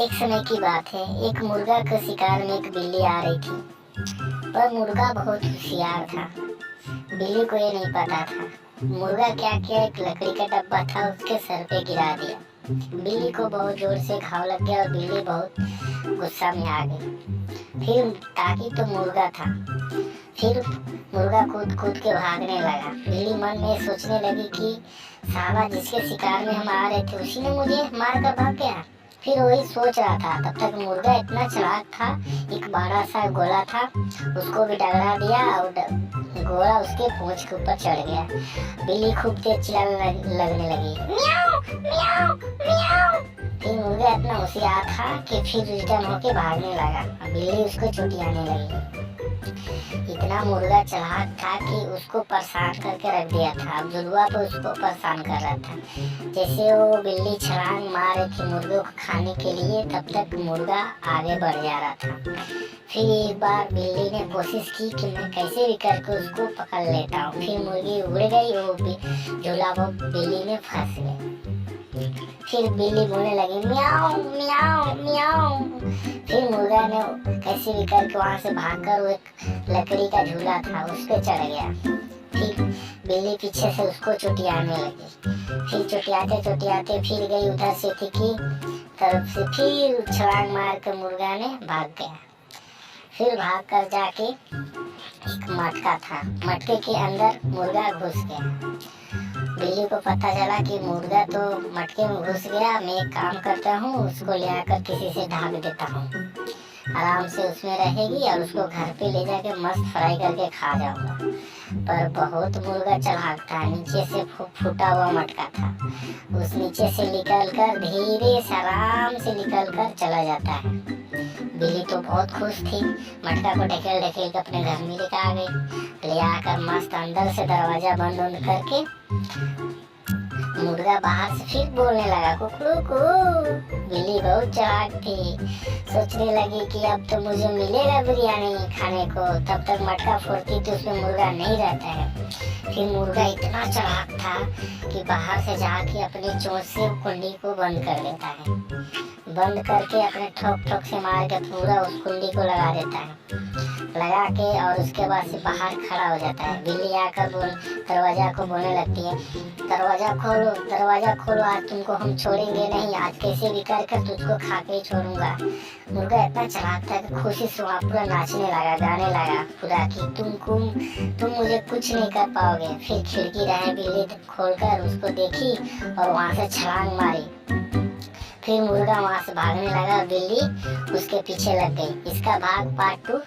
एक समय की बात है, एक मुर्गा के शिकार में एक बिल्ली आ रही थी। पर मुर्गा बहुत होशियार था। बिल्ली को ये नहीं पता था। मुर्गा क्या किया, एक लकड़ी का डब्बा था, उसके सर पे गिरा दिया। बिल्ली को बहुत जोर से घाव लग गया और बिल्ली बहुत गुस्सा में आ गई। फिर ताकि तो मुर्गा था। फिर मुर्गा कूद कूद के भागने लगा। बिल्ली मन में सोचने लगी कि साला जिसके शिकार में हम आ रहे थे उसी ने मुझे मार कर भाग गया। फिर वही सोच रहा था, तब तक मुर्गा इतना चालाक था, एक बड़ा सा गोला था, उसको भी डगरा दिया और गोला उसके पूंछ के ऊपर चढ़ गया। बिल्ली खूब तेज चिल्लाने लगने लगी, म्याऊ म्याऊ म्याऊ। फिर मुर्गा इतना होशियार था कि फिर रिटर्न होके भागने लगा। बिल्ली उसको चुटियाने लगी। इतना मुर्गा चालाक था कि उसको परेशान करके रख दिया था। अब जुलवा पे उसको परेशान कर रहा था। जैसे वो बिल्ली छलांग मार रही थी मुर्गे को खाने के लिए, तब तक मुर्गा आगे बढ़ जा रहा था। फिर एक बार बिल्ली ने कोशिश की कि मैं कैसे भी करके उसको पकड़ लेता हूँ। फिर मुर्गी उड़ गई, वो झूला वो बिल्ली में फंस गई। फिर बिल्ली बोलने लगी, म्याऊ म्याऊ म्याऊ। फिर मुर्गा ने कैसे भी करके वहां से भागकर वो एक लकड़ी का झूला था उस पे चढ़ गया। फिर बिल्ली पीछे से उसको चुटियाने लगी। फिर चुटियाते चुटियाते फिर गई उधर से थी की तरफ से, फिर छलांग मार कर मुर्गा ने भाग गया। फिर भाग कर जाके एक मटका था, मटके के अंदर मुर्गा घुस गया। बिल्ली को पता चला कि मुर्गा तो मटके में घुस गया। मैं एक काम करता हूँ, उसको ले आकर किसी से ढक देता हूँ, आराम से उसमें रहेगी और उसको घर पे ले जाके मस्त फ्राई करके खा जाऊंगा। पर बहुत मुर्गा चालाक था, नीचे से फूटा हुआ मटका था, उस नीचे से निकल कर धीरे से आराम से निकल कर चला जाता है। बिल्ली तो बहुत खुश थी, मटका को ढकेल ढकेल कर अपने घर में लेकर आ गई। ले आकर मस्त अंदर से दरवाजा बंद बंद करके मुर्गा बाहर से फिर बोलने लगा, कुकड़ू। बिल्ली बहुत चालाक थी, सोचने लगी कि अब तो मुझे मिलेगा बिरयानी खाने को। तब तक मटका फोड़ती तो उसमें मुर्गा नहीं रहता है। फिर मुर्गा इतना चालाक था कि बाहर से जाके अपनी चोंच से कुंडी को बंद कर देता है। बंद करके अपने ठोक ठोक से मार के पूरा उस कुंडी को लगा देता है, लगा के और उसके बाद से बाहर खड़ा हो जाता है। बिल्ली आकर दरवाजा को बोलने लगती है, दरवाजा खोलो, आज तुमको हम छोड़ेंगे नहीं, आज कैसे भी कर तुझको खा के ही छोड़ूंगा। मुर्गा इतना चालाक था कि खुशी से वहाँ पूरा नाचने लगा, गाने लगा पूरा कि तुम मुझे कुछ नहीं कर पाओगे। फिर खिड़की रहे बिल्ली खोलकर उसको देखी और वहाँ से छलांग मारी। फिर मुर्गा वहाँ से भागने लगा, बिल्ली उसके पीछे लग गई। इसका भाग पार्ट 2